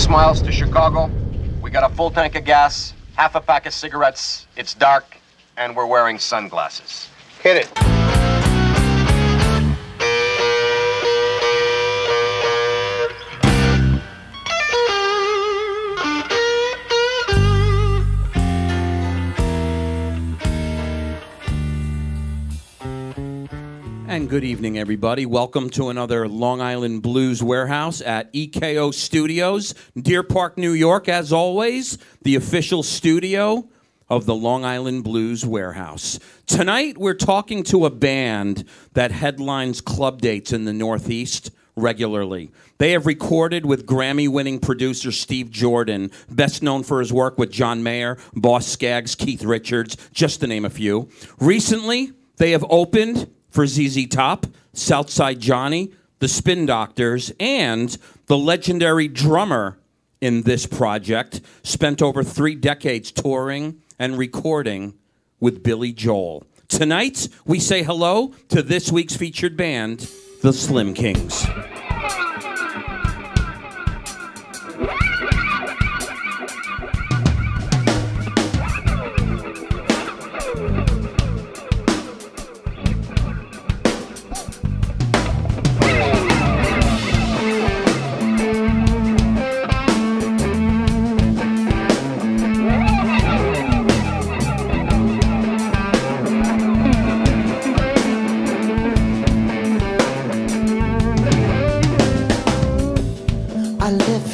miles to Chicago. We got a full tank of gas, half a pack of cigarettes. It's dark, and we're wearing sunglasses. Hit it. And good evening, everybody. Welcome to another Long Island Blues Warehouse at EKO Studios, Deer Park, New York, as always, the official studio of the Long Island Blues Warehouse. Tonight, we're talking to a band that headlines club dates in the Northeast regularly. They have recorded with Grammy-winning producer Steve Jordan, best known for his work with John Mayer, Boss Skaggs, Keith Richards, just to name a few. Recently, they have opened for ZZ Top, Southside Johnny, the Spin Doctors, and the legendary drummer in this project spent over 3 decades touring and recording with Billy Joel. Tonight, we say hello to this week's featured band, the Slim Kings.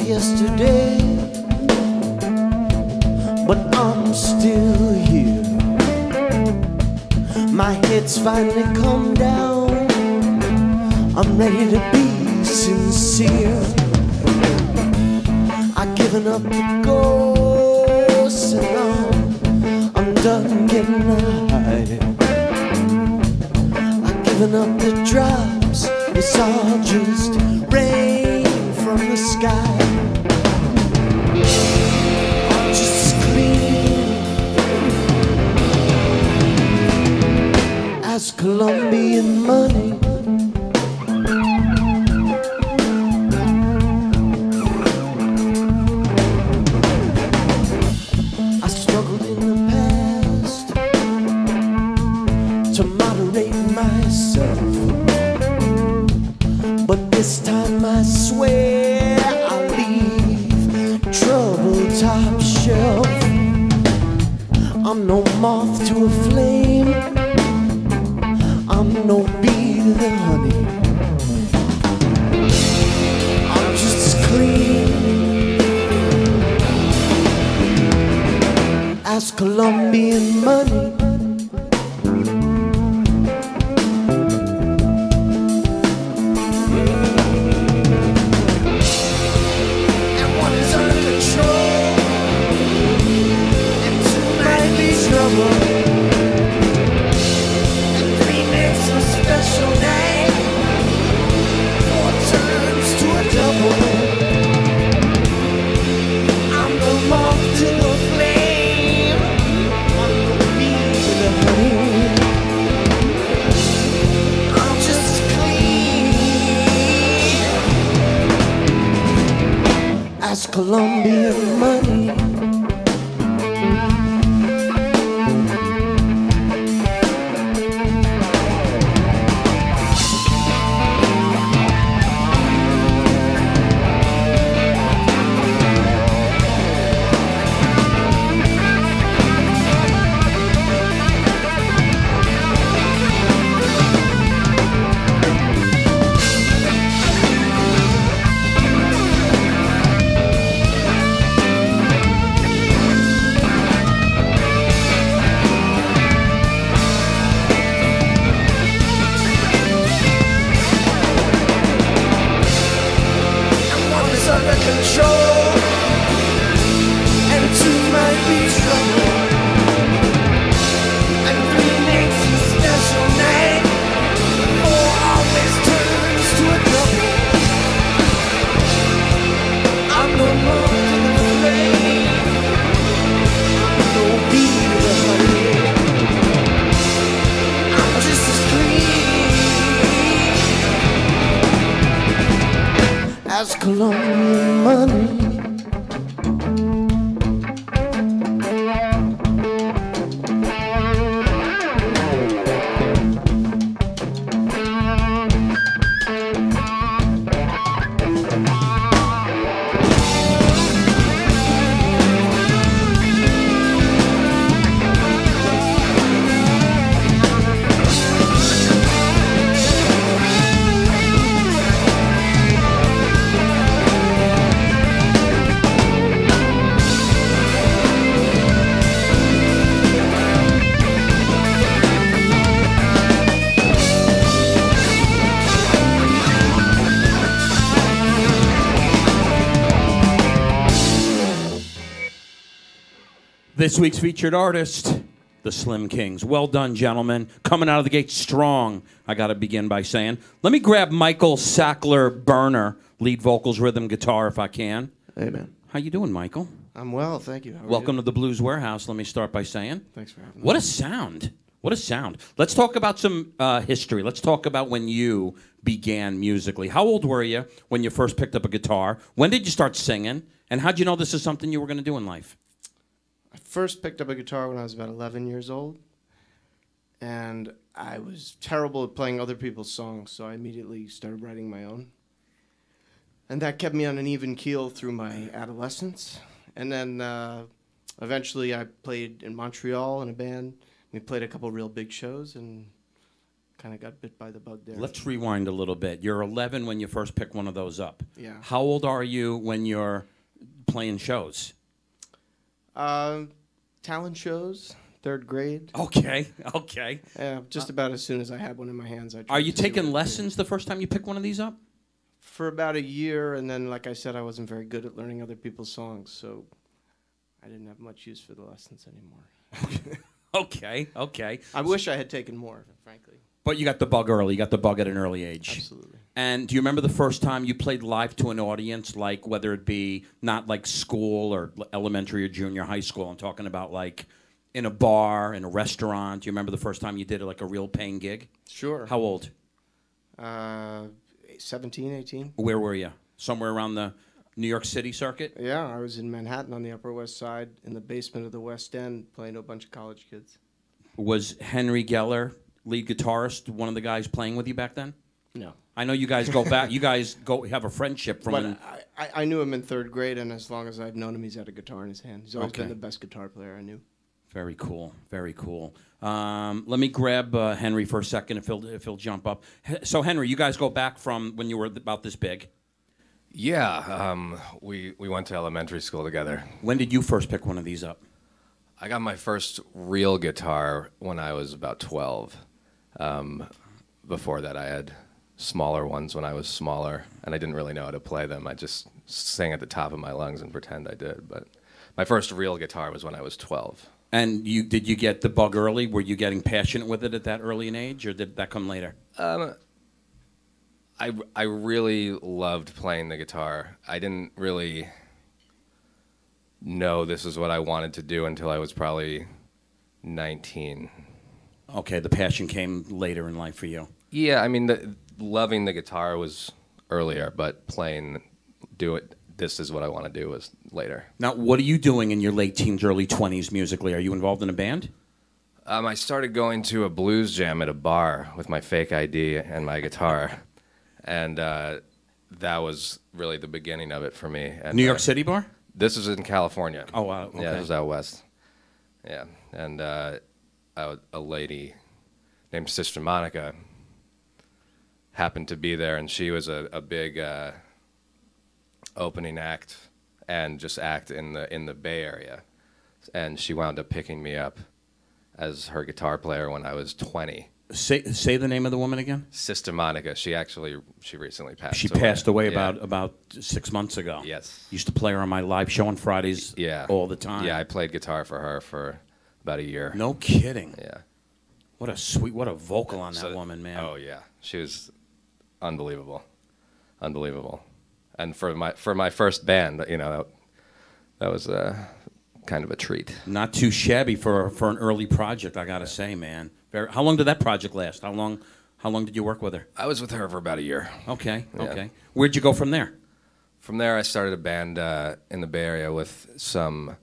Yesterday, but I'm still here. My head's finally come down. I'm ready to be sincere. I've given up the ghosts and I'm done getting high. I've given up the drops. It's all just rain from the sky. I'm just clean as Colombian money. I struggled in the past to moderate myself, but this time I swear I'll leave trouble top shelf. I'm no moth to a flame, I'm no bee to the honey. I'm just as clean as Colombian money. Colombian money. Colombian money. This week's featured artist, the Slim Kings. Well done, gentlemen. Coming out of the gate strong, I got to begin by saying. Let me grab Michael Sackler BERNER, lead vocals, rhythm, guitar, if I can. Hey, man. How you doing, Michael? I'm well, thank you. Welcome to the Blues Warehouse, let me start by saying. Thanks for having me. What a sound. What a sound. Let's talk about some history. Let's talk about when you began musically. How old were you when you first picked up a guitar? When did you start singing? And how'd you know this is something you were going to do in life? I first picked up a guitar when I was about 11 years old, and I was terrible at playing other people's songs, so I immediately started writing my own. And that kept me on an even keel through my adolescence. And then eventually I played in Montreal in a band. We played a couple real big shows and kind of got bit by the bug there. Let's rewind a little bit. You're 11 when you first pick one of those up. Yeah. How old are you when you're playing shows? Talent shows, 3rd grade. Okay, okay. Just about as soon as I had one in my hands. Are you taking lessons the first time you pick one of these up? For about a year, and then, like I said, I wasn't very good at learning other people's songs, so I didn't have much use for the lessons anymore. Okay, okay. I wish I had taken more, frankly. But you got the bug early. You got the bug at an early age. Absolutely. And do you remember the first time you played live to an audience, like whether it be not like school or elementary or junior high school? I'm talking about like in a bar, in a restaurant. Do you remember the first time you did like a real paying gig? Sure. How old? 17, 18. Where were you? Somewhere around the New York City circuit? Yeah, I was in Manhattan on the Upper West Side in the basement of the West End playing to a bunch of college kids. Was Henry Geller, lead guitarist, one of the guys playing with you back then? No. I know you guys go back. You guys have a friendship from But when... I knew him in 3rd grade, and as long as I've known him, he's had a guitar in his hand. He's always Okay. been the best guitar player I knew. Very cool. Very cool. Let me grab Henry for a second if he'll jump up. So Henry, you guys go back from when you were about this big. Yeah, we went to elementary school together. When did you first pick one of these up? I got my first real guitar when I was about 12. Before that, I had smaller ones when I was smaller, and I didn't really know how to play them. I just sang at the top of my lungs and pretend I did. But my first real guitar was when I was 12. And did you get the bug early? Were you getting passionate with it at that early an age, or did that come later? I really loved playing the guitar. I didn't really know this is what I wanted to do until I was probably 19. Okay, the passion came later in life for you. Yeah, I mean, loving the guitar was earlier, but this is what I want to do was later. Now, what are you doing in your late teens, early 20s musically? Are you involved in a band? I started going to a blues jam at a bar with my fake ID and my guitar, and that was really the beginning of it for me. And, New York City bar? This is in California. Oh, wow. Okay. Yeah, this is out west. Yeah, and a lady named Sister Monica happened to be there, and she was a big opening act and just act in the Bay Area, and she wound up picking me up as her guitar player when I was 20. Say the name of the woman again. Sister Monica. She recently passed. She away. passed away Yeah. about 6 months ago. Yes. Used to play her on my live show on Fridays. Yeah. All the time. Yeah, I played guitar for her for about a year. No kidding. Yeah. What a vocal on that woman, man. Oh yeah, she was unbelievable, unbelievable. And for my first band, that was kind of a treat. Not too shabby for an early project, I gotta say, man. How long did that project last? How long did you work with her? I was with her for about a year. Okay, Yeah. okay. Where'd you go from there? From there, I started a band in the Bay Area with some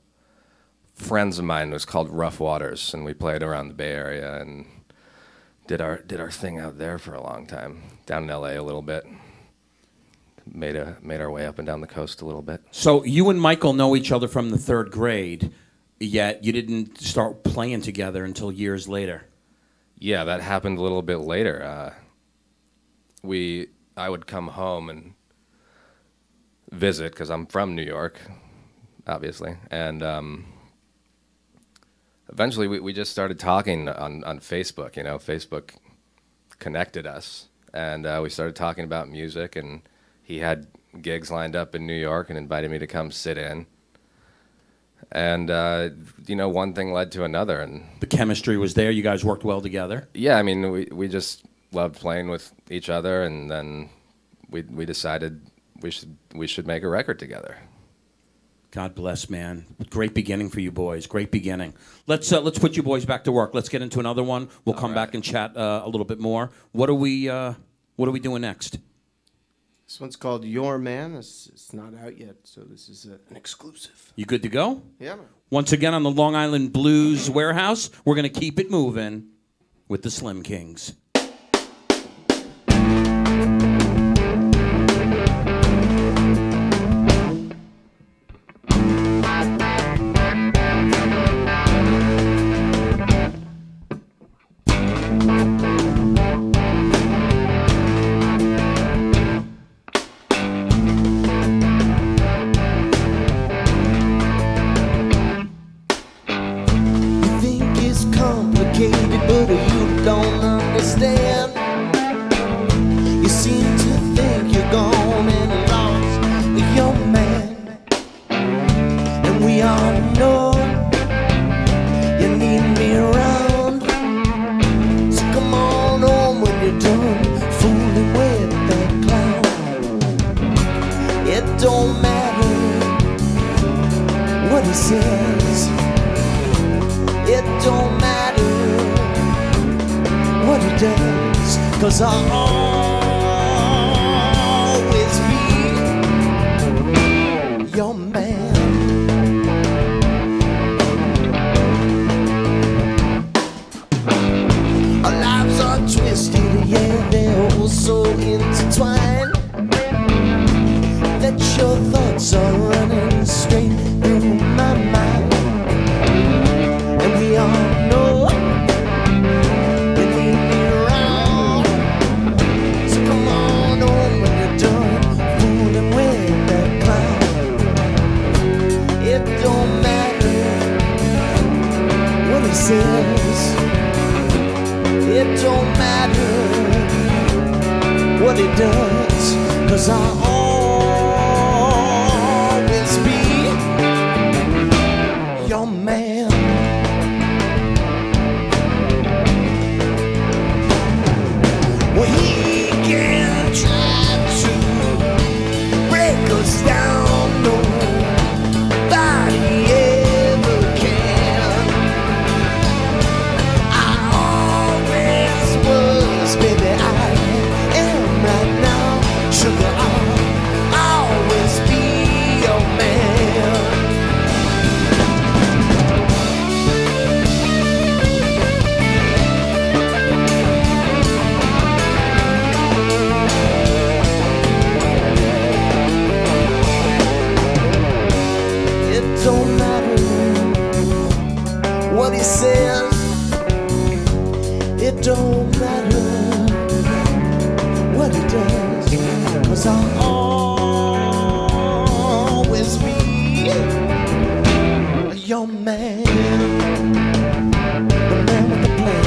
friends of mine. It was called Rough Waters, and we played around the Bay Area and did our thing out there for a long time. Down in L.A. a little bit. Made our way up and down the coast a little bit. So you and Michael know each other from the 3rd grade, yet you didn't start playing together until years later. Yeah, that happened a little bit later. I would come home and visit because I'm from New York, obviously, and eventually we just started talking on Facebook. Facebook connected us, and we started talking about music, and he had gigs lined up in New York and invited me to come sit in. And you know, one thing led to another, and The chemistry was there. You guys worked well together. yeah, I mean, we just loved playing with each other, and then we decided we should make a record together. God bless, man. Great beginning for you boys. Great beginning. Let's put you boys back to work. Let's get into another one. We'll come back and chat a little bit more. What are we doing next? This one's called Your Man. It's not out yet, so this is an exclusive. You good to go? Yeah, man. Once again on the Long Island Blues Warehouse, we're going to keep it moving with the Slim Kings. But you don't understand. You seem to think you're gone and lost your man. And we all know you need me around. So come on home when you're done fooling with that clown. It don't matter what he says. It don't matter what he does, 'cause I'll always be your man. Our lives are twisted, yeah, they're all so intertwined that your thoughts are running straight through my mind. And we all know you need me around. So come on home when you're done fooling with that clown. It don't matter what he says. It don't matter what he does, 'cause I'll always be your man. Well, he can try to break us down, nobody ever can. I always was, baby, I am right now. Sugar, I'll always be your man. It don't matter what he says. It don't matter what he does, 'cause I'll always be your man. The man with the plan.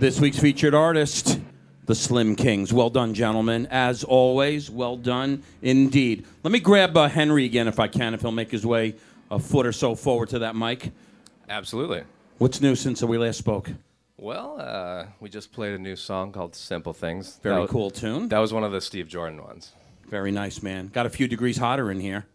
This week's featured artist, the Slim Kings. Well done, gentlemen. As always, well done indeed. Let me grab Henry again if I can, if he'll make his way a foot or so forward to that mic. Absolutely. What's new since we last spoke? Well, we just played a new song called Simple Things. Very cool tune. That was one of the Steve Jordan ones. Very nice, man. Got a few degrees hotter in here,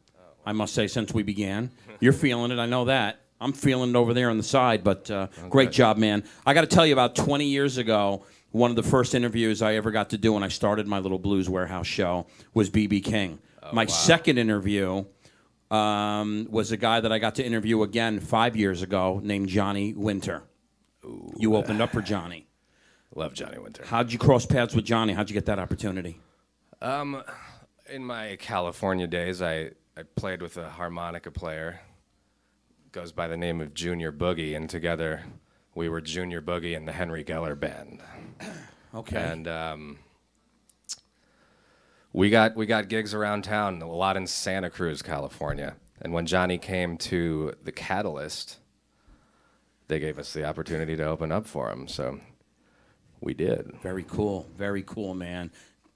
I must say, since we began. You're feeling it, I know that. I'm feeling it over there on the side, but great job, man. I got to tell you, about 20 years ago, one of the first interviews I ever got to do when I started my little Blues Warehouse show was B.B. King. My second interview was a guy that I got to interview again 5 years ago named Johnny Winter. Ooh, you opened up for Johnny. Love Johnny Winter. How'd you cross paths with Johnny? How'd you get that opportunity? In my California days, I played with a harmonica player. Goes by the name of Junior Boogie, and together we were Junior Boogie and the Henry Geller Band. Okay. And we got gigs around town, a lot in Santa Cruz, California. And when Johnny came to the Catalyst, they gave us the opportunity to open up for him, so we did. Very cool, man.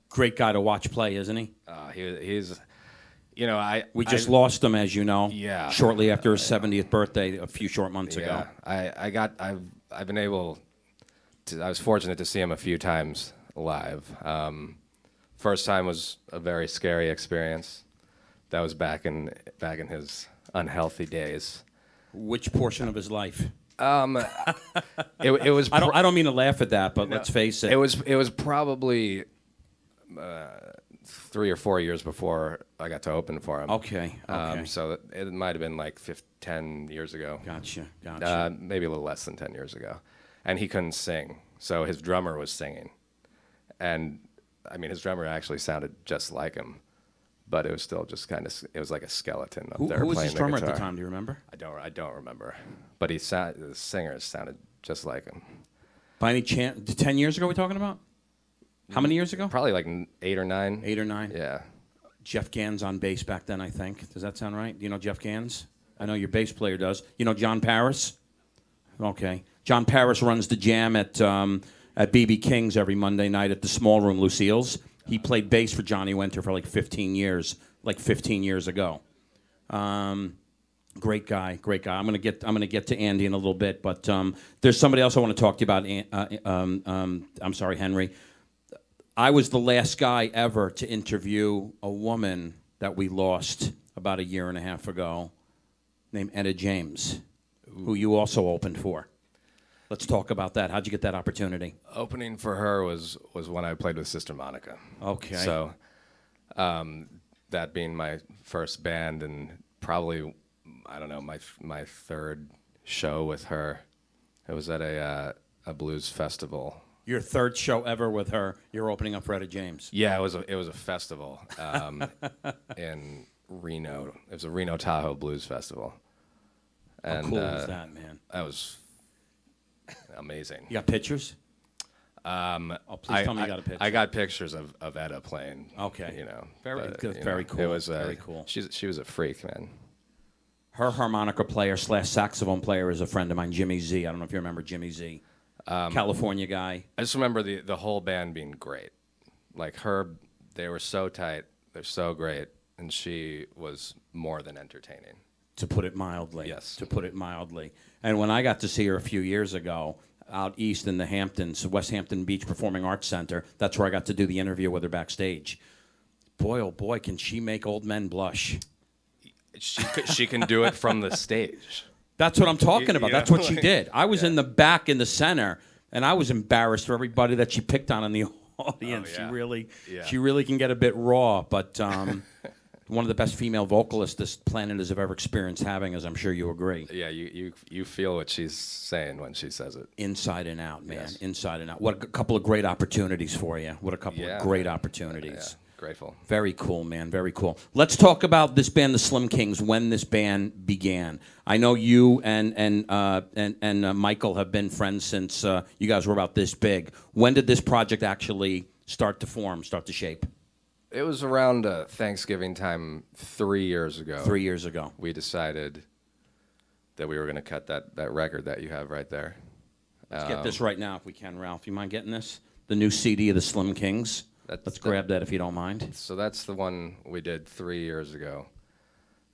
Great guy to watch play, isn't he? He's, you know, we just lost him, as you know. Yeah. Shortly after his 70th birthday, a few short months ago. I've been able to. I was fortunate to see him a few times live. First time was a very scary experience. That was back in his unhealthy days. Which portion of his life? It was. I don't mean to laugh at that, but no, let's face it. It was probably 3 or 4 years before I got to open for him. Okay. So it might have been like 10 years ago. Gotcha. Maybe a little less than 10 years ago. And he couldn't sing, so his drummer was singing. And, I mean, his drummer actually sounded just like him, but it was still just kind of, it was like a skeleton up there playing the guitar. Who was his drummer at the time, do you remember? I don't remember. But the singer sounded just like him. By any chance, 10 years ago we're talking about? How many years ago? Probably like 8 or 9. 8 or 9? Yeah. Jeff Gans on bass back then, I think. Does that sound right? Do you know Jeff Gans? I know your bass player does. You know John Paris? Okay. John Paris runs the jam at B.B. King's every Monday night at the Small Room, Lucille's. He played bass for Johnny Winter for like 15 years ago. Great guy. I'm gonna get to Andy in a little bit, but there's somebody else I want to talk to you about. I'm sorry, Henry. I was the last guy ever to interview a woman that we lost about a year and a half ago, named Etta James, who you also opened for. Let's talk about that. How'd you get that opportunity? Opening for her was when I played with Sister Monica. Okay. So that being my first band and probably, I don't know, my third show with her. It was at a blues festival. Your third show ever with her. You're opening up for Etta James. Yeah, it was a festival in Reno. It was a Reno Tahoe Blues Festival. And, how cool was that, man? That was amazing. You got pictures? Please tell me you got a picture. I got pictures of Etta playing. Okay. You know, very cool. It was very cool. She was a freak, man. Her harmonica player / saxophone player is a friend of mine, Jimmy Z. I don't know if you remember Jimmy Z. California guy. I just remember the whole band being great. Like they were so tight. They're so great, and she was more than entertaining. To put it mildly. Yes. To put it mildly. And when I got to see her a few years ago, out east in the Hamptons, West Hampton Beach Performing Arts Center, that's where I got to do the interview with her backstage. Boy, oh boy, can she make old men blush. She can do it from the stage. That's what I'm talking about. That's what she did. I was in the back in the center, and I was embarrassed for everybody that she picked on in the audience. Oh, yeah. She really can get a bit raw, but one of the best female vocalists this planet has ever experienced having, as I'm sure you agree. Yeah, you feel what she's saying when she says it. Inside and out, man. Yes. Inside and out. What a couple of great opportunities for you. What a couple of great opportunities. Yeah. Grateful. Very cool, man. Very cool. Let's talk about this band, the Slim Kings, when this band began. I know you and Michael have been friends since you guys were about this big. When did this project actually start to form, start to shape? It was around Thanksgiving time 3 years ago. 3 years ago. We decided that we were going to cut that record that you have right there. Let's get this right now if we can, Ralph. You mind getting this? The new CD of the Slim Kings. Let's grab that if you don't mind. So that's the one we did 3 years ago.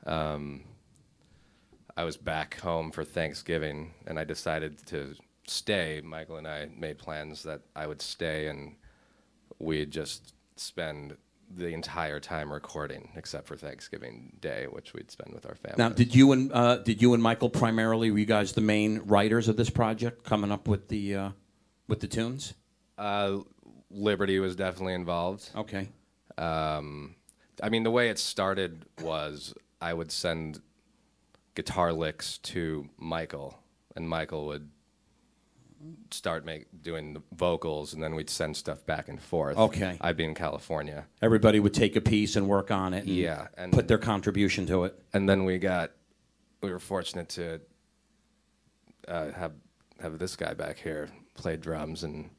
I was back home for Thanksgiving, and I decided to stay. Michael and I made plans that I would stay, and we'd just spend the entire time recording, except for Thanksgiving Day, which we'd spend with our family. Now, did you and Michael primarily, were you guys the main writers of this project, coming up with the tunes? Liberty was definitely involved. Okay. I mean, the way it started was I would send guitar licks to Michael, and Michael would start doing the vocals, and then we'd send stuff back and forth. Okay. I'd be in California. Everybody would take a piece and work on it. And yeah, and put their contribution to it. And then we were fortunate to have this guy back here play drums, and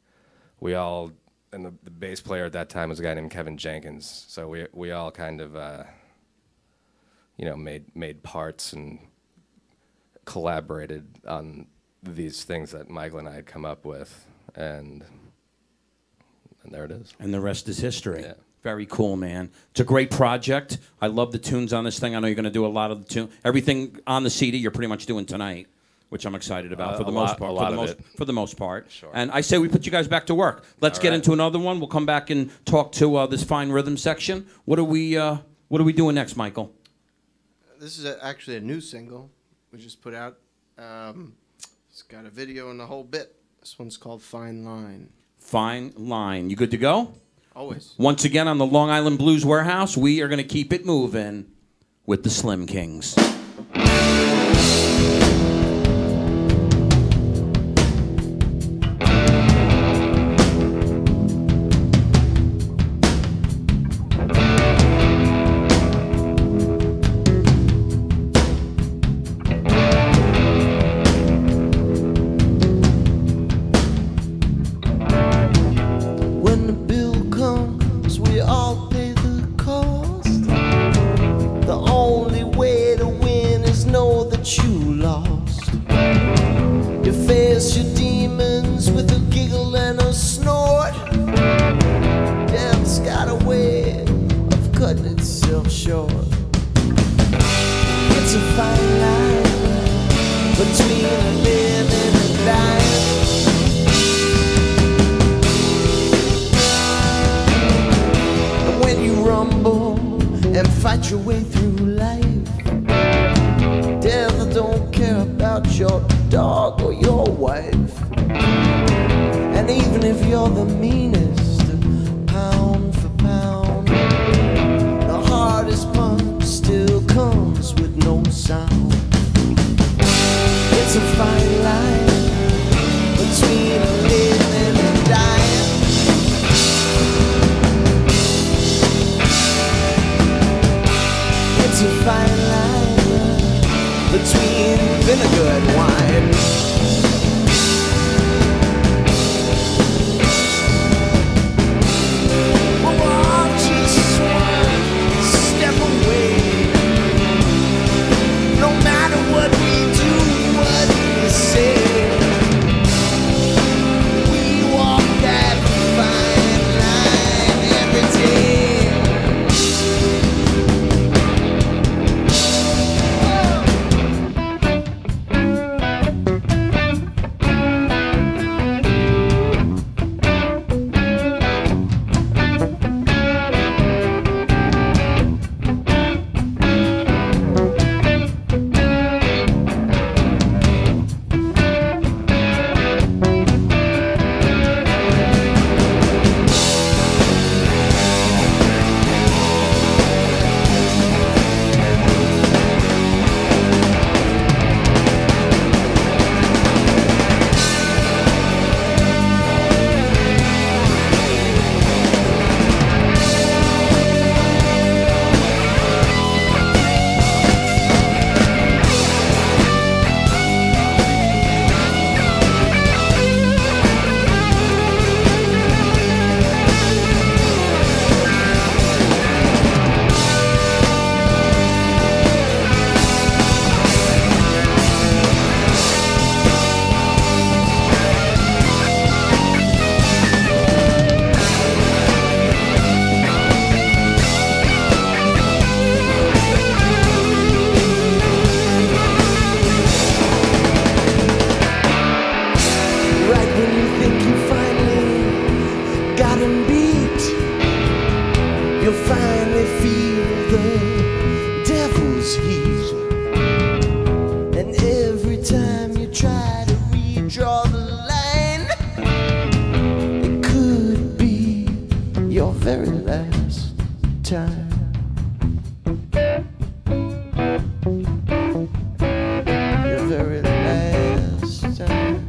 the bass player at that time was a guy named Kevin Jenkins. So we all kind of made parts and collaborated on these things that Michael and I had come up with, and there it is. And the rest is history. Yeah. Very cool, man. It's a great project. I love the tunes on this thing. I know you're going to do a lot of the tunes. Everything on the CD you're pretty much doing tonight, which I'm excited about for the most part. For the most part. Sure. And I say we put you guys back to work. Let's get into another one. We'll come back and talk to this fine rhythm section. What are we doing next, Michael? This is actually a new single we just put out. It's got a video and the whole bit. This one's called Fine Line. Fine Line. You good to go? Always. Once again on the Long Island Blues Warehouse, we are going to keep it moving with the Slim Kings. Fight your way through life. Devil don't care about your dog or your wife. And even if you're the meanest, pound for pound, the hardest punch still comes with no sound. It's a fine line between living and dying. It's a fine line between vinegar and wine. very last time. Your very last time.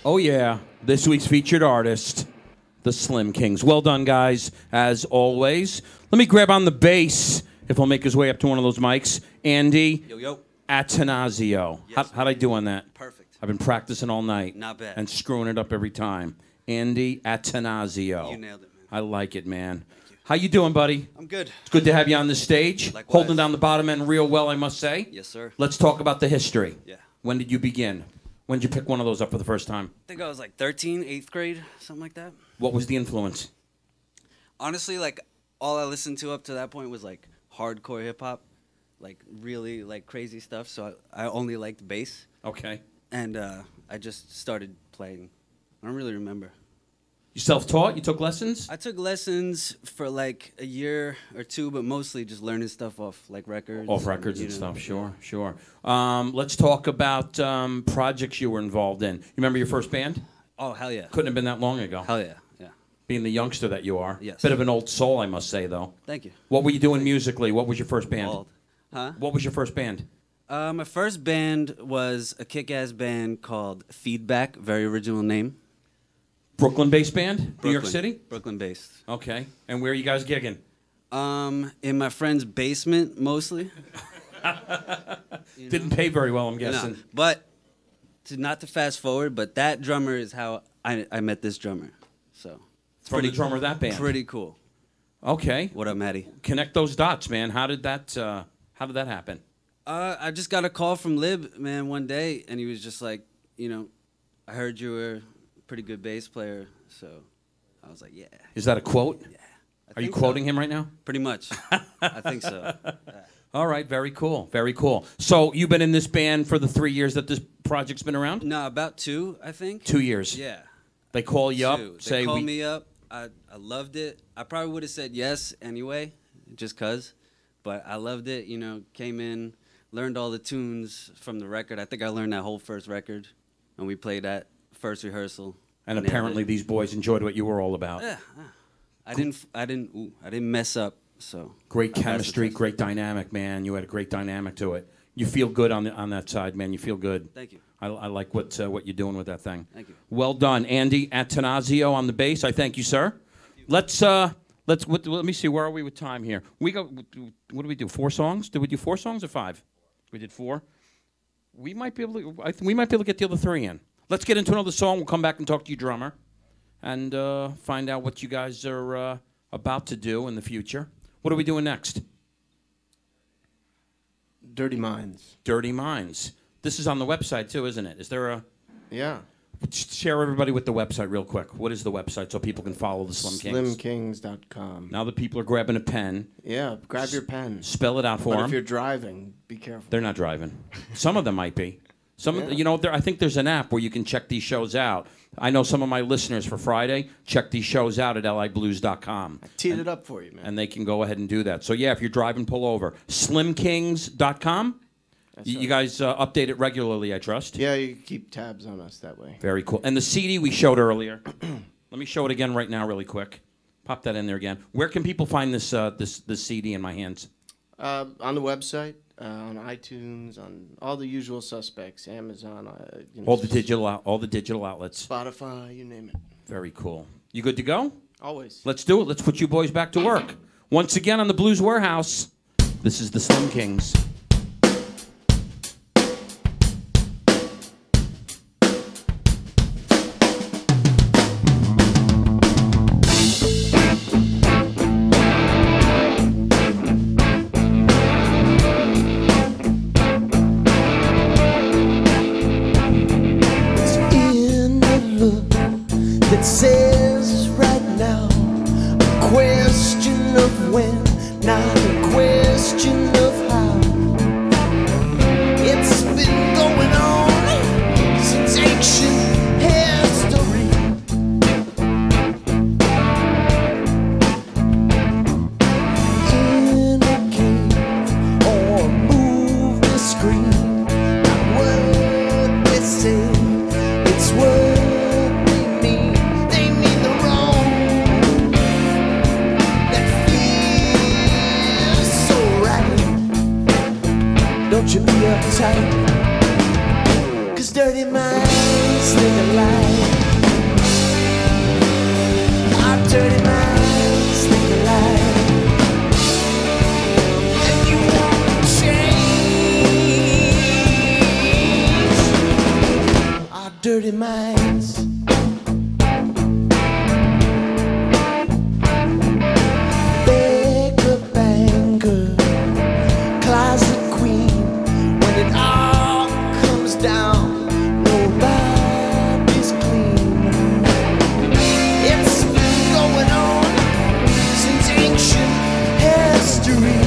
Oh, yeah. This week's featured artist, the Slim Kings. Well done, guys, as always. Let me grab on the bass, if he'll make his way up to one of those mics. Andy. Yo, yo. ATTANASIO. Yes, How'd I do on that? Perfect. I've been practicing all night. Not bad. And screwing it up every time. Andy ATTANASIO. You nailed it, man. I like it, man. How you doing, buddy? I'm good. It's good to have you on the stage. Likewise. Holding down the bottom end real well, I must say. Yes, sir. Let's talk about the history. Yeah. When did you begin? When did you pick one of those up for the first time? I think I was like 13, 8th grade, something like that. What was the influence? Honestly, like, all I listened to up to that point was like hardcore hip hop, like really like crazy stuff. So I only liked bass. Okay. And I just started playing. I don't really remember. You self-taught? You took lessons? I took lessons for like a year or two, but mostly just learning stuff off like records. Off records and you know. stuff, sure, sure. Let's talk about projects you were involved in. You remember your first band? Oh, hell yeah. Couldn't have been that long ago. Hell yeah, yeah. Being the youngster that you are. Yes. Bit of an old soul, I must say, though. Thank you. What were you doing musically? What was your first band? Bald. Huh? What was your first band? My first band was a kick-ass band called Feedback, very original name. Brooklyn-based band? New York Brooklyn. City? Brooklyn-based. Okay. And where are you guys gigging? In my friend's basement, mostly. Didn't pay very well, I'm You know. guessing. But, not to fast forward, but that drummer is how I met this drummer. So, it's From the drummer of that band? Pretty cool. Okay. What up, Maddie? Connect those dots, man. How did that happen? I just got a call from Lib, man, one day, and he was just like, I heard you were a pretty good bass player, so I was like, yeah. Is that a quote? Yeah. Are you quoting him right now? Pretty much. I think so. Yeah. All right, very cool, very cool. So you've been in this band for the 3 years that this project's been around? No, about 2, I think. 2 years. Yeah. They call you up, 2. say They called me up. I loved it. I probably would have said yes anyway, just 'cause. But I loved it, came in, learned all the tunes from the record. I think I learned that whole first record, and we played that first rehearsal. And Nailed apparently it. these boys enjoyed what you were all about. Yeah. I didn't mess up, so. Great I passed the chemistry, test. great dynamic, man. You had a great dynamic to it. You feel good on that side, man. You feel good. Thank you. I like what you're doing with that thing. Thank you. Well done, Andy ATTANASIO on the bass. I thank you, sir. Let me see. Where are we with time here? We go. What do we do? 4 songs? Did we do 4 songs or 5? We did 4. We might be able to. We might be able to get the other 3 in. Let's get into another song. We'll come back and talk to you, drummer, and find out what you guys are about to do in the future. What are we doing next? Dirty Minds. Dirty Minds. This is on the website too, isn't it? Is there a? Yeah. Share everybody with the website real quick. What is the website so people can follow the Slim Kings? Slimkings.com. Now that people are grabbing a pen, Yeah, grab your pen. spell it out for But them. if you're driving, be careful. They're not driving. Some of them might be. Some, Yeah. I think there's an app where you can check these shows out. I know some of my listeners for Friday check these shows out at liblues.com. I teed it up for you, man. And they can go ahead and do that. So, yeah, if you're driving, pull over. Slimkings.com. You guys update it regularly, I trust. Yeah, you keep tabs on us that way. Very cool. And the CD we showed earlier. Let me show it again right now really quick. Pop that in there again. Where can people find this CD in my hands? On the website, on iTunes, on all the usual suspects, Amazon, All the digital outlets. Spotify, you name it. Very cool. You good to go? Always. Let's do it. Let's put you boys back to work. Once again on the Blues Warehouse, this is the Slim Kings. Don't you be uptight, 'cause dirty minds think alike. Our dirty minds think alike. And you won't change our dirty minds. Beggar, banker, closet queen. When it all comes down, nobody's clean. It's been going on since ancient history.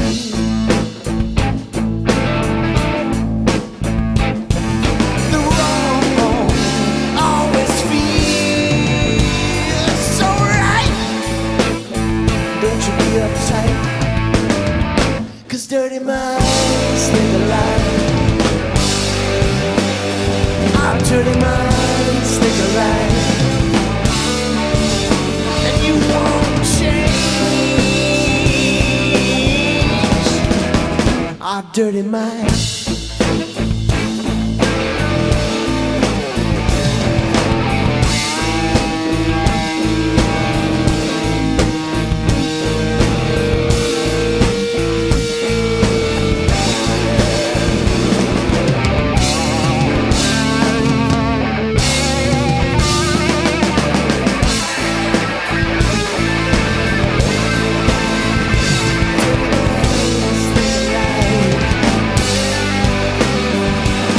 The wrong always feels so right. Don't you be uptight, 'cause dirty minds think alike. Our dirty minds think alike. And you won't change our dirty minds.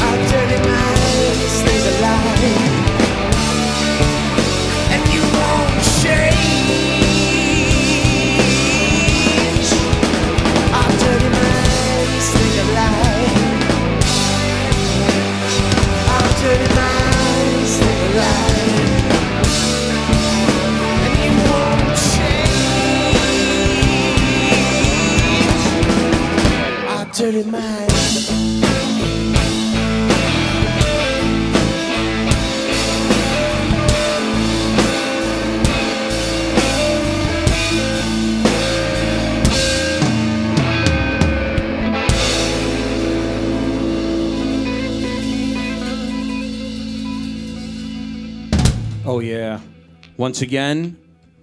Our dirty minds think alike. And you won't change. Our dirty minds think alike. Our dirty minds think alike. And you won't change our dirty minds. Oh, yeah. Once again,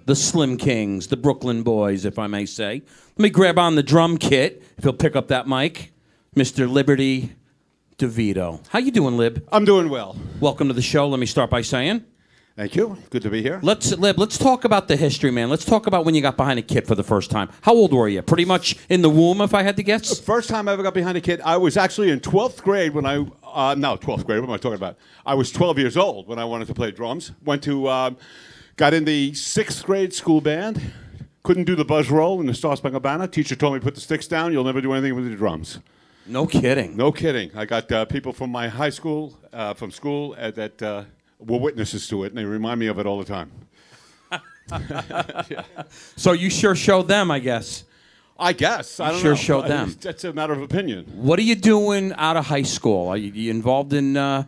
the Slim Kings, the Brooklyn Boys, if I may say. Let me grab on the drum kit, if you'll pick up that mic. Mr. Liberty DeVitto. How you doing, Lib? I'm doing well. Welcome to the show. Let me start by saying, Thank you. Good to be here. let's talk about the history, man. Let's talk about when you got behind a kit for the first time. How old were you? Pretty much in the womb, if I had to guess? First time I ever got behind a kid, I was actually in 12th grade when I, no, 12th grade, what am I talking about? I was 12 years old when I wanted to play drums. Went to, got in the 6th grade school band. Couldn't do the buzz roll in the Star Spangled Banner. Teacher told me, put the sticks down, you'll never do anything with the drums. No kidding. No kidding. I got people from my high school, from school, that were witnesses to it, and they remind me of it all the time. So you sure showed them, I guess. I guess. I don't sure know. showed them. That's a matter of opinion. What are you doing out of high school? Are you involved in the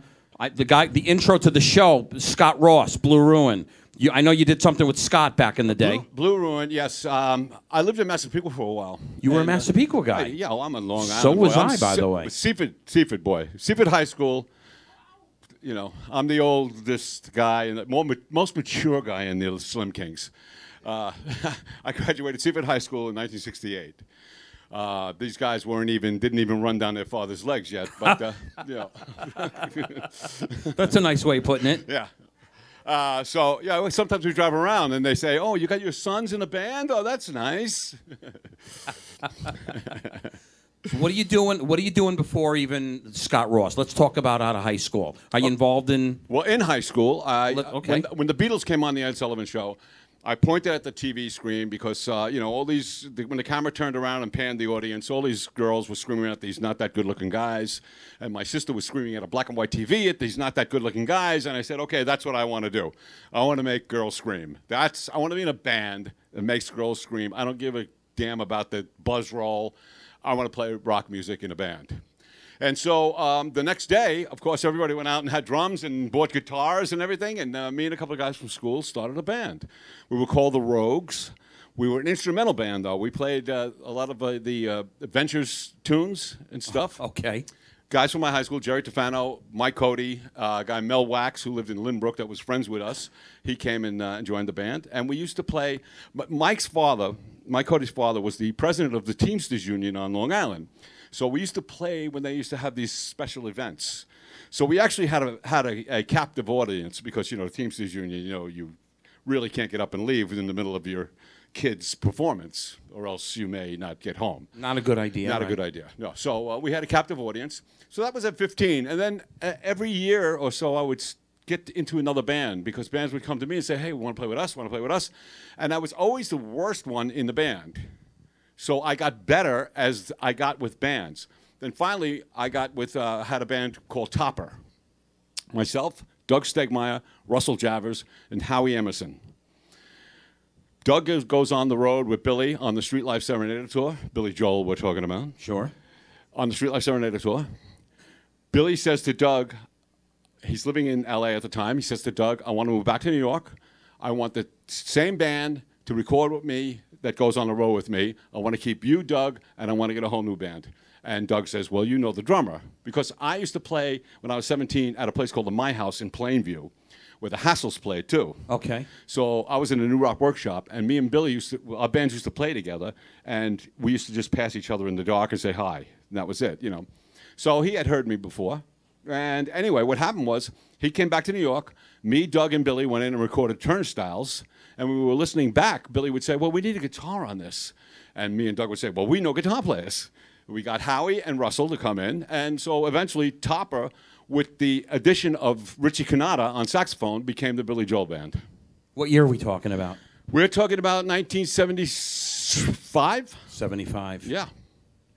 intro to the show, Scott Ross, Blue Ruin? I know you did something with Scott back in the day. Blue Ruin, yes. I lived in Massapequa for a while. You were a Massapequa guy. Yeah, well, I'm a Long Island So boy. was I'm I, by the way. Seaford boy. Seaford High School. You know, I'm the oldest guy and the most mature guy in the Slim Kings. I graduated Seaford High School in 1968. These guys didn't even run down their father's legs yet, but yeah. That's a nice way of putting it. Yeah. So yeah, sometimes we drive around and they say, "Oh, you got your sons in a band? Oh, that's nice." What are you doing? What are you doing before even Scott Ross? Let's talk about out of high school. Are you involved in? Well, in high school, Okay. when the Beatles came on the Ed Sullivan Show, I pointed at the TV screen because all these when the camera turned around and panned the audience, all these girls were screaming at these not that good-looking guys, and my sister was screaming at a black and white TV at these not that good-looking guys, and I said, okay, that's what I want to do. I want to make girls scream. I want to be in a band that makes girls scream. I don't give a damn about the buzz roll. I want to play rock music in a band. And so the next day, of course, everybody went out and had drums and bought guitars and everything, and me and a couple of guys from school started a band. We were called the Rogues. We were an instrumental band, though. We played a lot of the Adventures tunes and stuff. Okay. Guys from my high school, Jerry Tefano, Mike Cody, a guy Mel Wax, who lived in Lynbrook that was friends with us. He came and joined the band. And we used to play. Mike's father, Mike Cody's father, was the president of the Teamsters Union on Long Island. So we used to play when they used to have these special events. So we actually had a captive audience because, the Teamsters Union, you really can't get up and leave in the middle of your kid's performance, or else you may not get home. Not a good idea. Not a good idea. No. So we had a captive audience. So that was at 15, and then every year or so I would get into another band because bands would come to me and say, "Hey, want to play with us? Want to play with us?" And I was always the worst one in the band. So I got better as I got with bands. Then finally, I got with had a band called Topper. Myself, Doug Stegmeyer, Russell Javers, and Howie Emerson. Doug goes on the road with Billy on the Street Life Serenade tour. Billy Joel, we're talking about. Sure. On the Street Life Serenade tour. Billy says to Doug, he's living in L.A. at the time. He says to Doug, "I want to move back to New York. I want the same band to record with me that goes on the road with me. I want to keep you, Doug, and I want to get a whole new band." And Doug says, "Well, you know the drummer." Because I used to play when I was 17 at a place called the My House in Plainview, where the Hassles played too. Okay. So I was in a New Rock workshop, and me and Billy our bands used to play together, and we used to just pass each other in the dark and say hi, and that was it, So he had heard me before, and anyway, what happened was he came back to New York. Me, Doug, and Billy went in and recorded Turnstiles, and when we were listening back, Billy would say, "Well, we need a guitar on this," and me and Doug would say, "Well, we know guitar players." We got Howie and Russell to come in, and so eventually Topper, with the addition of Richie Canada on saxophone, became the Billy Joel Band. What year are we talking about? We're talking about 1975. 75. Yeah.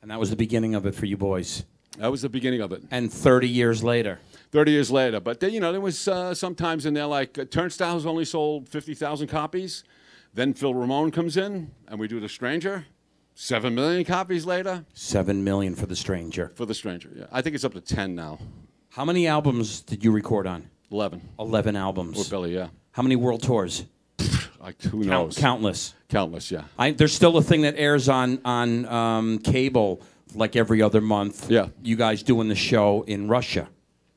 And that was the beginning of it for you boys. That was the beginning of it. And 30 years later. 30 years later. But then, there was sometimes in there like Turnstiles only sold 50,000 copies. Then Phil Ramone comes in, and we do The Stranger. 7 million copies later. 7 million for The Stranger. For The Stranger, yeah. I think it's up to 10 now. How many albums did you record on? 11. 11 albums. With Billy, yeah. How many world tours? Who knows? Countless. Countless, yeah. There's still a thing that airs on cable like every other month. Yeah. You guys doing the show in Russia.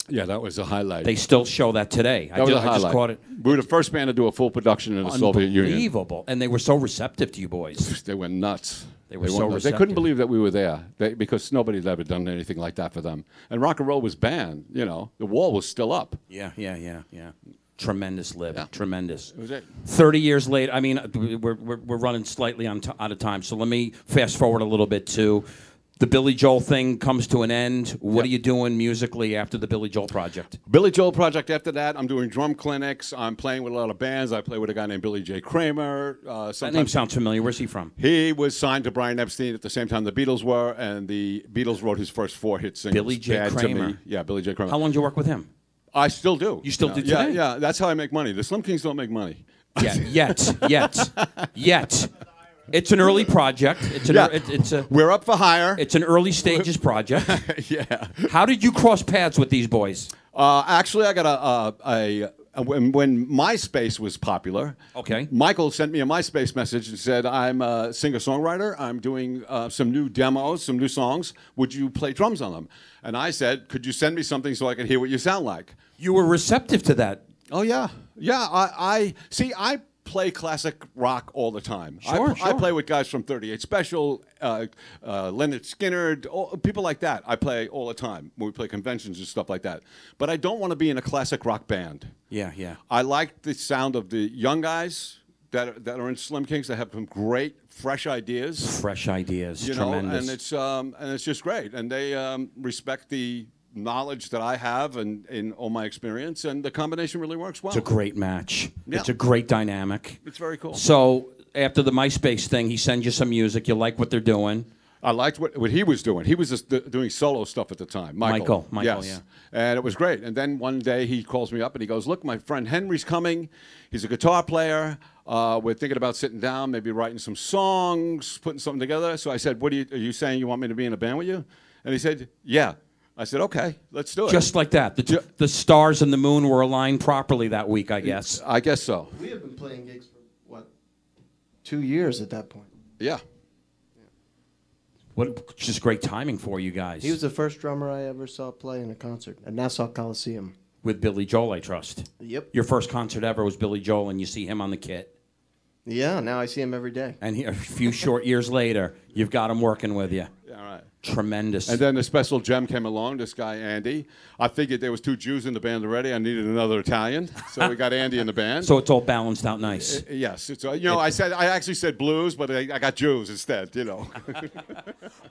Yeah, that was a highlight. They still show that today. That was a highlight. I just caught it. We were the first band to do a full production in the Soviet Union. Unbelievable. And they were so receptive to you boys. They went nuts. They were so receptive. They couldn't believe that we were there because nobody had ever done anything like that for them. And rock and roll was banned, The wall was still up. Yeah. Tremendous, Lib. Yeah. Tremendous. It was it. 30 years later, we're running slightly out of time, so let me fast forward a little bit too. The Billy Joel thing comes to an end. What are you doing musically after the Billy Joel project? Billy Joel project after that, I'm doing drum clinics. I'm playing with a lot of bands. I play with a guy named Billy J. Kramer. That name sounds familiar. Where's he from? He was signed to Brian Epstein at the same time the Beatles were, and the Beatles wrote his first 4 hit singles. Billy J. Bad Kramer. to Me. Yeah, Billy J. Kramer. How long did you work with him? I still do. You still do today? Yeah, that's how I make money. The Slim Kings don't make money. Yeah, yet. It's an early project. We're up for hire. It's an early stages project. Yeah. How did you cross paths with these boys? Actually, I got when MySpace was popular. Okay. Michael sent me a MySpace message and said, "I'm a singer-songwriter. I'm doing some new demos, some new songs. Would you play drums on them?" And I said, "Could you send me something so I can hear what you sound like?" You were receptive to that. Oh yeah. I play classic rock all the time. Sure. I play with guys from 38 Special, Leonard Skinner, people like that. I play all the time when we play conventions and stuff like that. But I don't want to be in a classic rock band. Yeah. I like the sound of the young guys that are in Slim Kings that have some great, fresh ideas. Tremendous. And it's just great. And they respect the knowledge that I have and in all my experience, and the combination really works well. It's a great match. Yeah. It's a great dynamic. It's very cool. So after the MySpace thing, he sends you some music. You like what they're doing. I liked what he was doing. He was just doing solo stuff at the time. Michael, yes. Yeah. And it was great. And then one day he calls me up and he goes, "Look, my friend Henry's coming. He's a guitar player. We're thinking about sitting down, maybe writing some songs, putting something together." So I said, are you saying you want me to be in a band with you?" And he said, "Yeah." I said, "Okay, let's do it." Just like that. The stars and the moon were aligned properly that week, I guess. I guess so. We have been playing gigs for, what, 2 years at that point. Yeah. What just great timing for you guys. He was the first drummer I ever saw play in a concert at Nassau Coliseum. With Billy Joel, I trust. Yep. Your first concert ever was Billy Joel, and you see him on the kit. Yeah, now I see him every day. And a few short years later, you've got him working with you. Yeah, all right. Tremendous. And then the special gem came along, this guy, Andy. I figured there was 2 Jews in the band already. I needed another Italian, so we got Andy in the band. So it's all balanced out nice. Yes. It's, I actually said blues, but I got Jews instead, you know.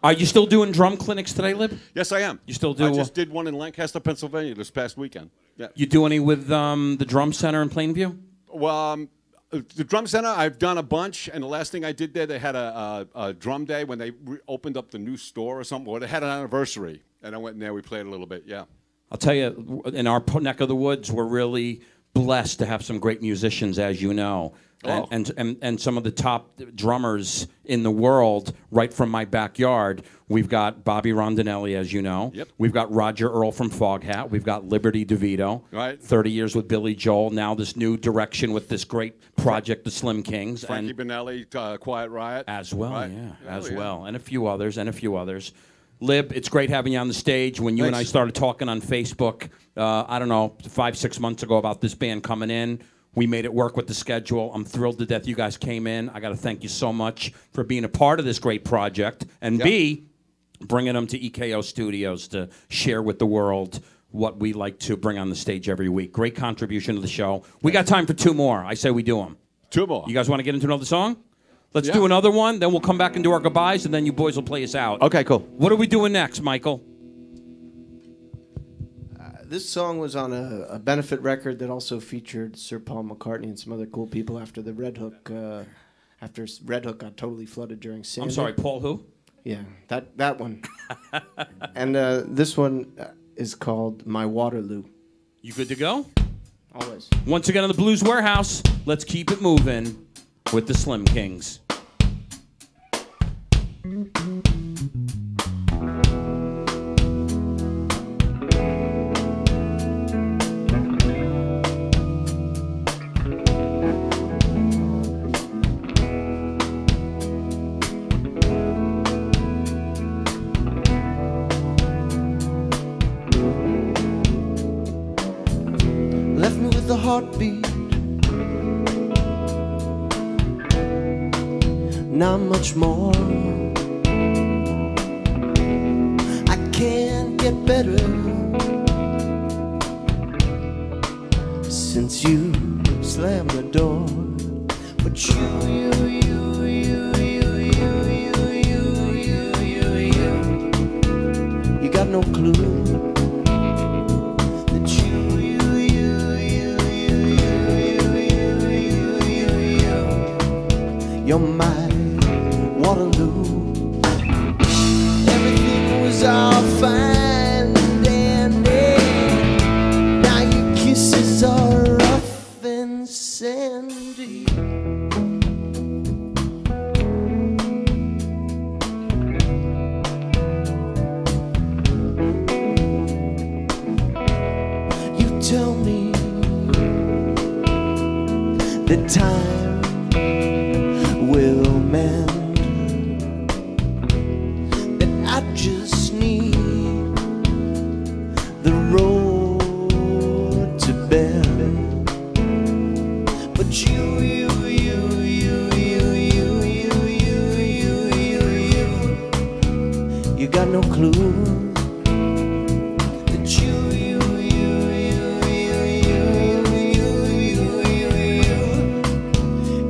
Are you still doing drum clinics today, Lib? Yes, I am. You still do? I just did one in Lancaster, Pennsylvania this past weekend. Yeah. You do any with the Drum Center in Plainview? Well, the Drum Center, I've done a bunch, and the last thing I did there, they had a drum day when they opened up the new store or something, or they had an anniversary, and I went in there, we played a little bit, yeah. I'll tell you, in our neck of the woods, we're really blessed to have some great musicians, as you know. Oh. And some of the top drummers in the world, right from my backyard. We've got Bobby Rondinelli, as you know. Yep. We've got Roger Earl from Foghat. We've got Liberty DeVitto. Right. 30 years with Billy Joel. Now this new direction with this great project, the Slim Kings. Frankie and Benelli, Quiet Riot. as well, Right. yeah, Oh, as yeah. well. And a few others. Lib, it's great having you on the stage. When you and I Thanks. started talking on Facebook, I don't know, 5-6 months ago about this band coming in, we made it work with the schedule. I'm thrilled to death you guys came in. I got to thank you so much for being a part of this great project. And Yep. B, bringing them to EKO Studios to share with the world what we like to bring on the stage every week. Great contribution to the show. We got time for 2 more. I say we do them. 2 more. You guys want to get into another song? Let's Yeah. do another one, then we'll come back and do our goodbyes, and then you boys will play us out. Okay, cool. What are we doing next, Michael? This song was on a benefit record that also featured Sir Paul McCartney and some other cool people after the Red Hook, Red Hook got totally flooded during Sandy. I'm sorry, Paul who? Yeah, that one. And this one is called My Waterloo. You good to go? Always. Once again on the Blues Warehouse, let's keep it moving with the Slim Kings. Left me with a heartbeat, not much more. I can't get better since you slammed the door. But you got no clue. You're my Waterloo. Everything was all fine and dandy. Now your kisses are rough and sandy. You tell me that time will mend, that I just need the road to bend. But you got no clue.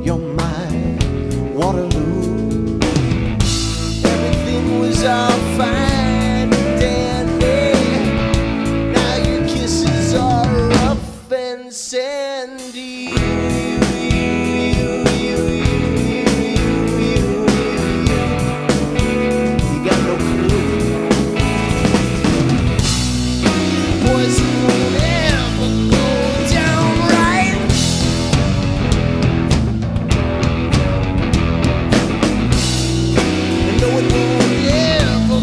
You're my Waterloo. Everything was all fine and dandy. Now your kisses are rough and sandy. You got no clue. Poison won't ever go down right. No, it won't ever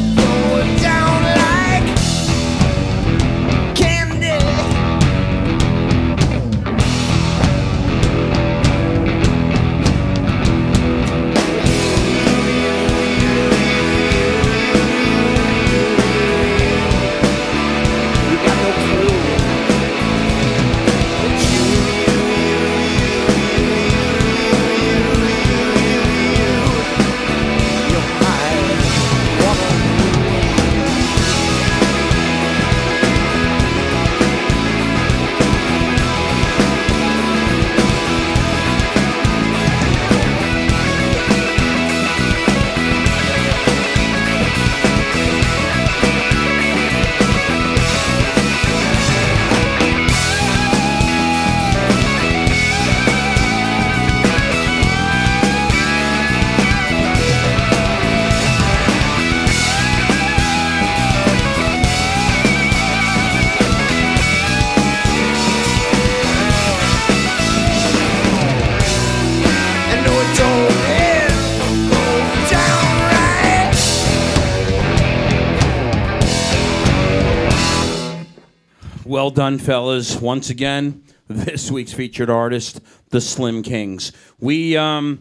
Well done, fellas. Once again, this week's featured artist, the Slim Kings. Let me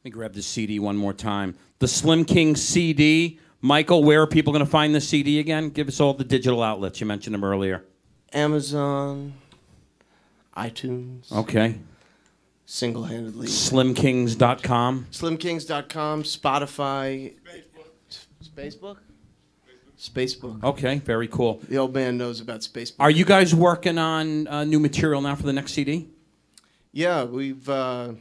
grab the CD one more time. The Slim Kings CD. Michael, where are people going to find the CD again? Give us all the digital outlets. You mentioned them earlier. Amazon, iTunes. Okay. Single-handedly. Slimkings.com. Slimkings.com, Spotify. Facebook? Spacebook. Okay, very cool. The old man knows about Spacebook. Are you guys working on new material now for the next CD? Yeah, we've... don't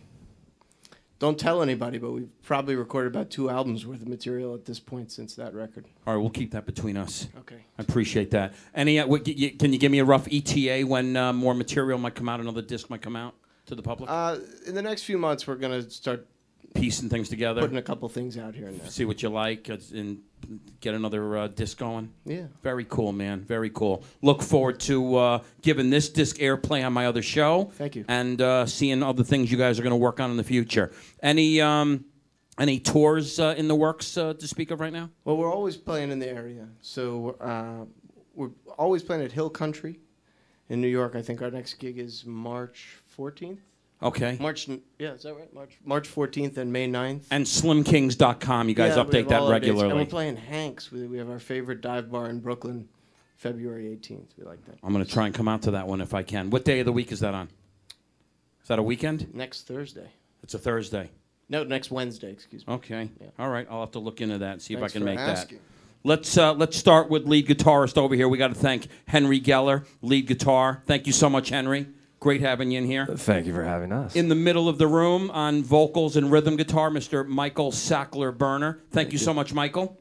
tell anybody, but we've probably recorded about 2 albums worth of material at this point since that record. All right, we'll keep that between us. Okay. I appreciate that. Any? Can you give me a rough ETA when more material might come out, another disc might come out to the public? In the next few months, we're going to start Piecing things together. putting a couple things out here and there. See what you like and get another disc going. Yeah. Very cool, man. Very cool. Look forward to giving this disc airplay on my other show. Thank you. And seeing other things you guys are going to work on in the future. Any tours in the works to speak of right now? Well, we're always playing in the area. So we're always playing at Hill Country in New York. I think our next gig is March 14th. Okay. Is that right? March 14th and May 9th. And slimkings.com. You guys update that regularly. And we're playing Hank's. We have our favorite dive bar in Brooklyn, February 18th. We like that. I'm going to try and come out to that one if I can. What day of the week is that on? Is that a weekend? Next Thursday. It's a Thursday. No, next Wednesday, excuse me. Okay. Yeah. All right. I'll have to look into that and see Thanks if I can for make asking. that. Let's start with lead guitarist over here. We got to thank Henry Geller, lead guitar. Thank you so much, Henry. Great having you in here. Thank you for having us. In the middle of the room on vocals and rhythm guitar, Mr. Michael Sackler-Berner. Thank you so much, Michael.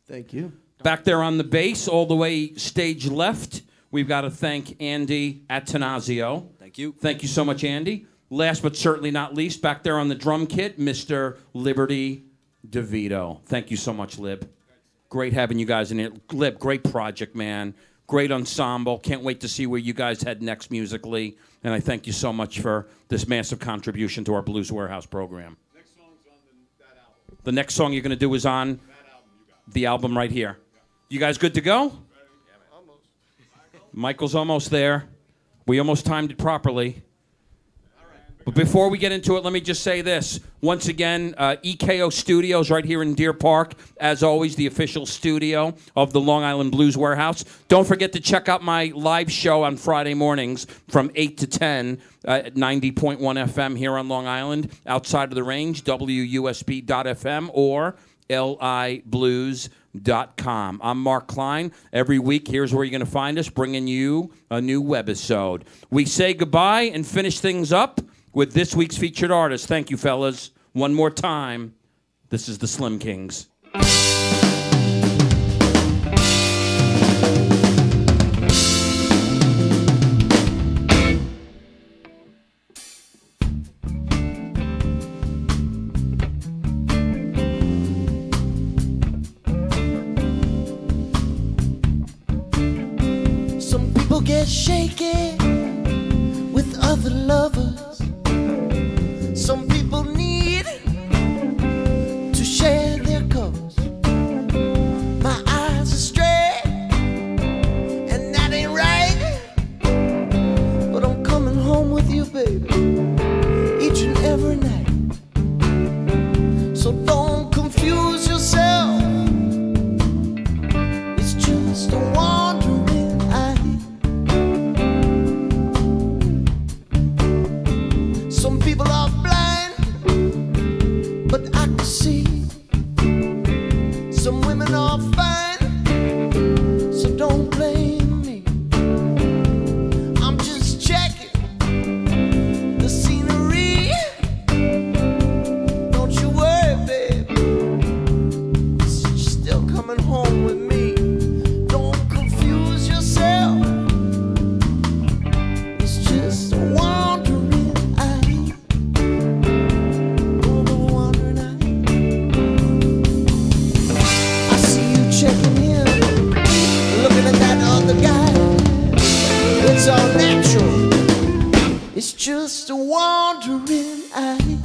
Thank you. Back there on the bass, all the way stage left, we've got to thank Andy ATTANASIO. Thank you. Thank you so much, Andy. Last but certainly not least, back there on the drum kit, Mr. Liberty DeVitto. Thank you so much, Lib. Great having you guys in here. Lib, great project, man. Great ensemble. Can't wait to see where you guys head next musically. And I thank you so much for this massive contribution to our Blues Warehouse program. Next song's on that album. The next song you're going to do is on That album you got. the album right here. You guys good to go? Almost. Michael's almost there. We almost timed it properly. But before we get into it, let me just say this. Once again, EKO Studios right here in Deer Park. As always, the official studio of the Long Island Blues Warehouse. Don't forget to check out my live show on Friday mornings from 8 to 10 at 90.1 FM here on Long Island. Outside of the range, WUSB.FM or LIBlues.com. I'm Mark Klein. Every week, here's where you're going to find us, bringing you a new webisode. We say goodbye and finish things up with this week's featured artist. Thank you, fellas. One more time, this is the Slim Kings. Some people get shaky with other lovers. Some people need to share their covers. My eyes are straight, and that ain't right. But I'm coming home with you, baby, each and every night. So don't confuse yourself. It's just a wandering eye. Some people are blind, but I can see. Some women are fine, so don't blame me. I'm just checking the scenery. Don't you worry, baby, you're still coming home with me. Don't confuse yourself. It's just a wandering eye. Oh, a wandering eye. I see you checking in, looking at that other guy. It's all natural. It's just a wandering eye.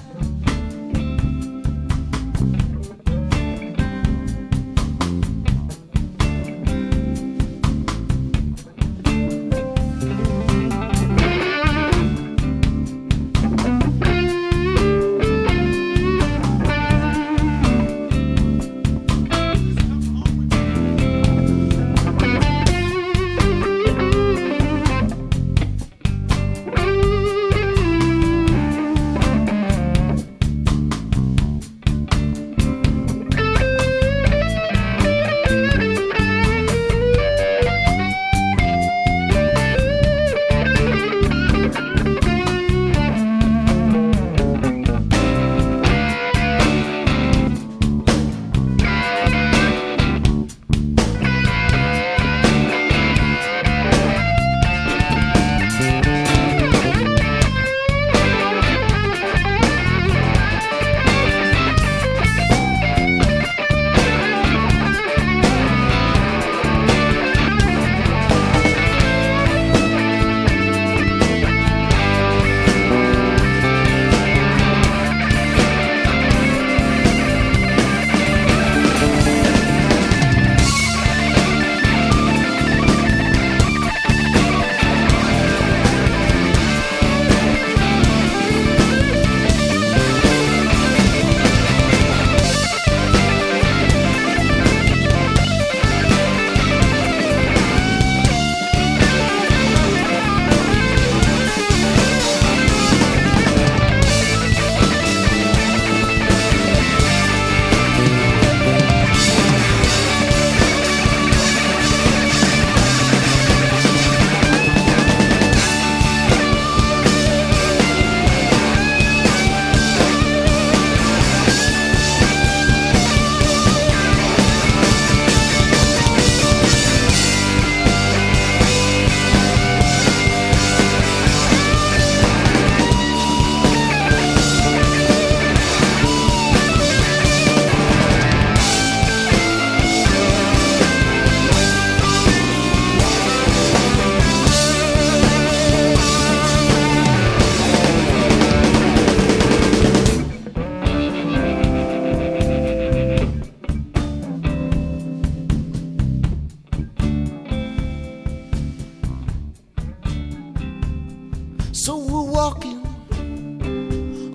walking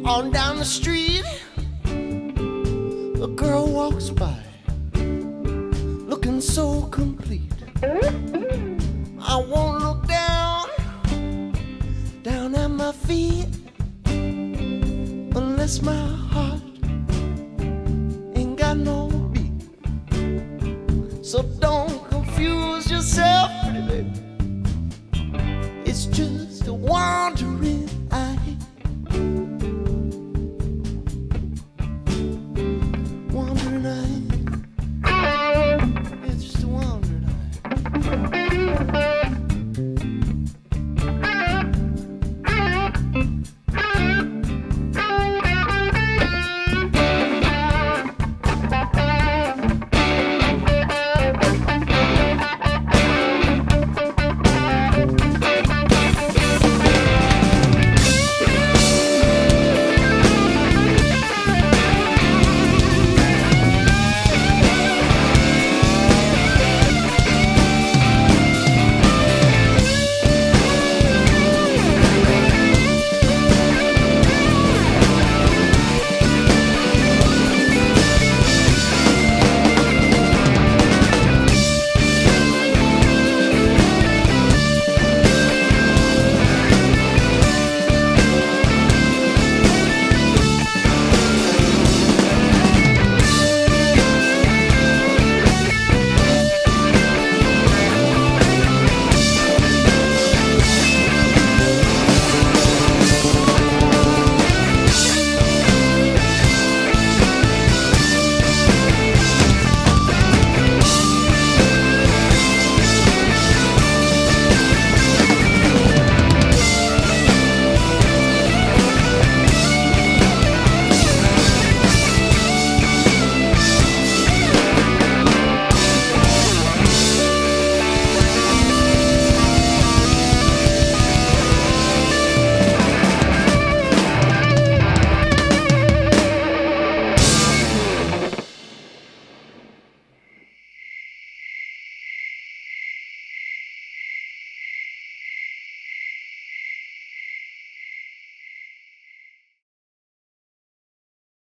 on down the street. A girl walks by, looking so complete. I won't look down at my feet, unless my heart ain't got no beat. So don't confuse yourself